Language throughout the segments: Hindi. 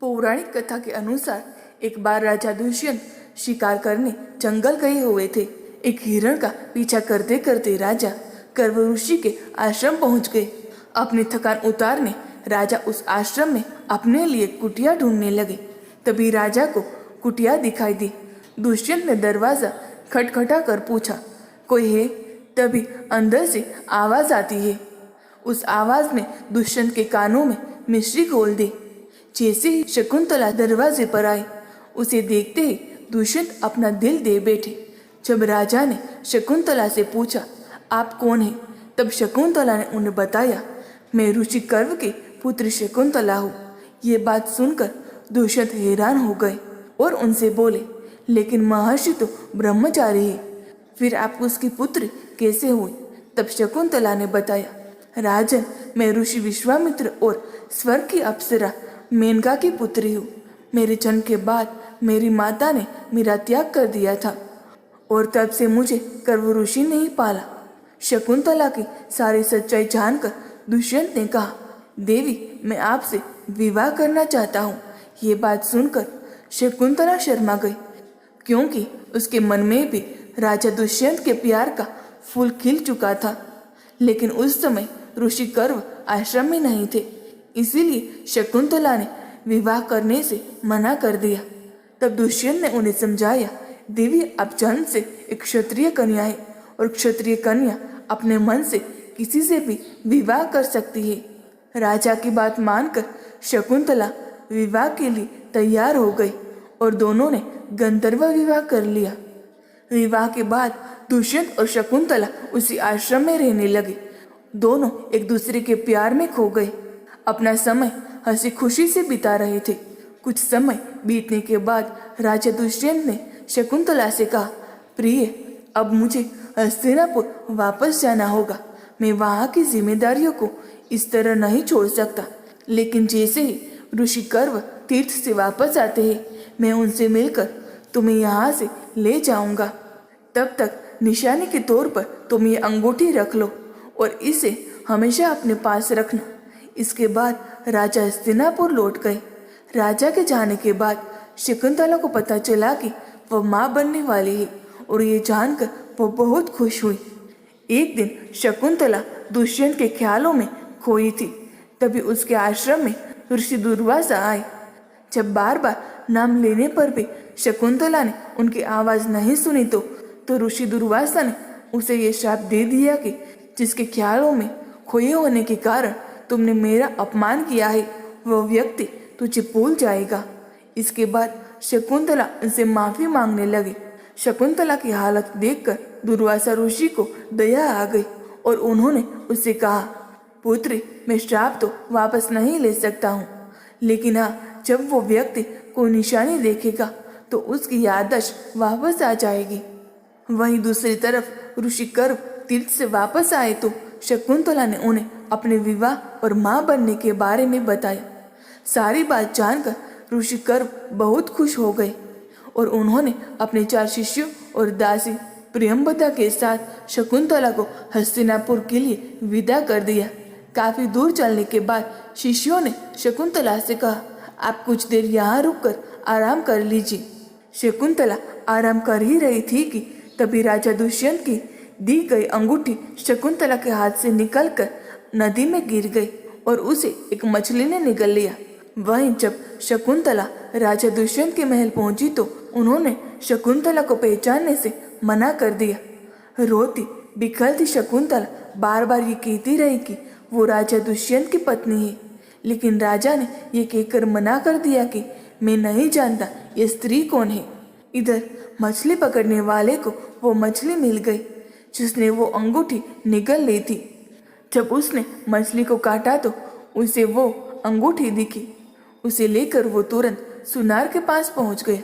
पौराणिक कथा के अनुसार एक बार राजा दुष्यंत शिकार करने जंगल गए हुए थे। एक हिरण का पीछा करते करते राजा कण्व ऋषि के आश्रम पहुंच गए। अपनी थकान उतारने राजा उस आश्रम में अपने लिए कुटिया ढूंढने लगे। तभी राजा को कुटिया दिखाई दी। दुष्यंत ने दरवाजा खटखटा कर पूछा, कोई है? तभी अंदर से आवाज आती है। उस आवाज ने दुष्यंत के कानों में मिश्री घोल दी। जैसे ही शकुंतला दरवाजे पर आई, उसे देखते ही दुष्यंत अपना दिल दे बैठे। जब राजा ने शकुंतला से पूछा, आप कौन हैं? तब शकुंतला ने उन्हें बताया, मैं ऋषि कण्व की पुत्री शकुंतला हूँ। ये बात सुनकर दुष्यंत हैरान हो गए और उनसे बोले, लेकिन महर्षि तो ब्रह्मचारी है, फिर आप उसकी पुत्री कैसे हुई? तब शकुंतला ने बताया, राजन, मैं ऋषि विश्वामित्र और स्वर्ग की अप्सरा मेनका की पुत्री हूँ। मेरे जन्म के बाद मेरी माता ने मेरा त्याग कर दिया था और तब से मुझे कण्व ऋषि ने ही पाला। शकुंतला की सारी सच्चाई जानकर दुष्यंत ने कहा, देवी, मैं आपसे विवाह करना चाहता हूँ। ये बात सुनकर शकुंतला शर्मा गई, क्योंकि उसके मन में भी राजा दुष्यंत के प्यार का फूल खिल चुका था। लेकिन उस समय ऋषि कण्व आश्रम में नहीं थे, इसीलिए शकुंतला ने विवाह करने से मना कर दिया। तब दुष्यंत ने उन्हें समझाया, देवी, आप जन्म से एक क्षत्रिय कन्या है और क्षत्रिय कन्या अपने मन से किसी से भी विवाह कर सकती है। राजा की बात मानकर शकुंतला विवाह के लिए तैयार हो गई और दोनों ने गंधर्व विवाह कर लिया। विवाह के बाद दुष्यंत और शकुंतला उसी आश्रम में रहने लगे। दोनों एक दूसरे के प्यार में खो गए, अपना समय हंसी खुशी से बिता रहे थे। कुछ समय बीतने के बाद राजा दुष्यंत ने शकुंतला से कहा, प्रिय, अब मुझे हस्तिनापुर वापस जाना होगा। मैं वहाँ की जिम्मेदारियों को इस तरह नहीं छोड़ सकता। लेकिन जैसे ही ऋषि कण्व तीर्थ से वापस आते हैं, मैं उनसे मिलकर तुम्हें यहाँ से ले जाऊंगा। तब तक निशानी के तौर पर तुम ये अंगूठी रख लो और इसे हमेशा अपने पास रखना। इसके बाद राजा हस्तिनापुर लौट गए। राजा के जाने के बाद शकुंतला को पता चला कि वह माँ बनने वाली है और ये जानकर वह बहुत खुश हुई। एक दिन शकुंतला दुष्यंत के ख्यालों में खोई थी। तभी उसके आश्रम में ऋषि दुर्वासा आए। जब बार बार नाम लेने पर भी शकुंतला ने उनकी आवाज नहीं सुनी तो ऋषि दुर्वासा ने उसे ये श्राप दे दिया कि जिसके ख्यालों में खोए होने के कारण तुमने मेरा अपमान किया है, वह व्यक्ति तुझे भूल जाएगा। इसके बाद शकुंतला उनसे माफी मांगने लगे। शकुंतला की हालत देखकर दुर्वासा ऋषि को दया आ गई और उन्होंने उससे कहा, पुत्री, मैं श्राप तो वापस नहीं ले सकता हूँ, लेकिन हाँ, जब वो व्यक्ति कोई निशानी देखेगा तो उसकी याददाश्त वापस आ जाएगी। वहीं दूसरी तरफ ऋषि कण्व तीर्थ से वापस आए तो शकुंतला ने उन्हें अपने विवाह और माँ बनने के बारे में बताया। सारी बात जानकर ऋषि कण्व बहुत खुश हो गए और उन्होंने अपने 4 शिष्यों और दासी प्रियंवदा के साथ शकुंतला को हस्तिनापुर के लिए विदा कर दिया। काफी दूर चलने के बाद शिष्यों ने शकुंतला से कहा, आप कुछ देर यहाँ रुककर आराम कर लीजिए। शकुंतला आराम कर ही रही थी कि तभी राजा दुष्यंत की दी गई अंगूठी शकुंतला के हाथ से निकलकर नदी में गिर गई और उसे एक मछली ने निगल लिया। वहीं जब शकुंतला राजा दुष्यंत के महल पहुंची तो उन्होंने शकुंतला को पहचानने से मना कर दिया। रोती बिखरती शकुंतला बार बार ये कहती रही कि वो राजा दुष्यंत की पत्नी है, लेकिन राजा ने ये कहकर मना कर दिया कि मैं नहीं जानता ये स्त्री कौन है। इधर मछली पकड़ने वाले को वो मछली मिल गई जिसने वो अंगूठी निगल ली थी। जब उसने मछली को काटा तो उसे वो अंगूठी दिखी। उसे लेकर वो तुरंत सुनार के पास पहुंच गया,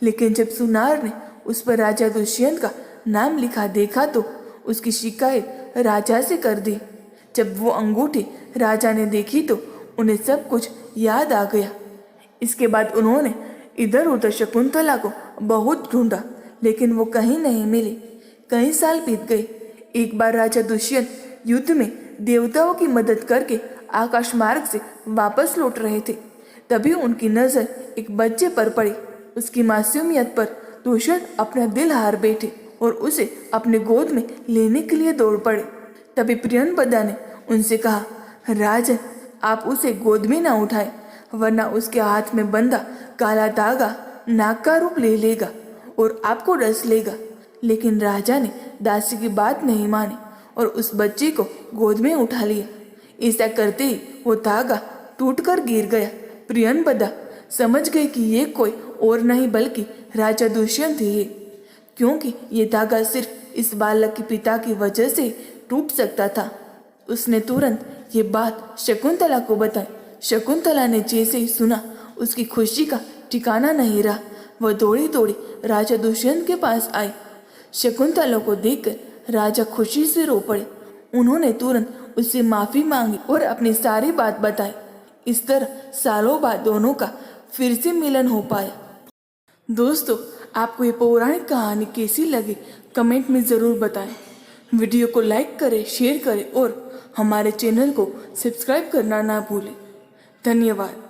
लेकिन जब सुनार ने उस पर राजा दुष्यंत का नाम लिखा देखा तो उसकी शिकायत राजा से कर दी। जब वो अंगूठी राजा ने देखी तो उन्हें सब कुछ याद आ गया। इसके बाद उन्होंने इधर उधर शकुंतला को बहुत ढूंढा, लेकिन वो कहीं नहीं मिली। कई साल बीत गए। एक बार राजा दुष्यंत युद्ध में देवताओं की मदद करके आकाश मार्ग से वापस लौट रहे थे। तभी उनकी नजर एक बच्चे पर पड़ी। उसकी मासूमियत पर दुष्यंत अपना दिल हार बैठे और उसे अपने गोद में लेने के लिए दौड़ पड़े। तभी प्रियंवदा ने उनसे कहा, राजन, आप उसे गोद में ना उठाएं, वरना उसके हाथ में बंधा काला धागा नाग का रूप ले लेगा और आपको डस लेगा। लेकिन राजा ने दासी की बात नहीं मानी और उस बच्चे को गोद में उठा लिया। ऐसा करते ही वो धागा टूटकर गिर गया। प्रियंवदा समझ गई कि ये कोई और नहीं बल्कि राजा दुष्यंत ही है, क्योंकि ये धागा सिर्फ इस बालक के पिता की वजह से टूट सकता था। उसने तुरंत ये बात शकुंतला को बताई। शकुंतला ने जैसे ही सुना, उसकी खुशी का ठिकाना नहीं रहा। वह दौड़ी दौड़ी राजा दुष्यंत के पास आई। शकुंतला को देखकर राजा खुशी से रो पड़े। उन्होंने तुरंत उससे माफी मांगी और अपनी सारी बात बताई। इस तरह सालों बाद दोनों का फिर से मिलन हो पाया। दोस्तों, आपको ये पौराणिक कहानी कैसी लगी कमेंट में ज़रूर बताएं। वीडियो को लाइक करें, शेयर करें और हमारे चैनल को सब्सक्राइब करना ना भूलें। धन्यवाद।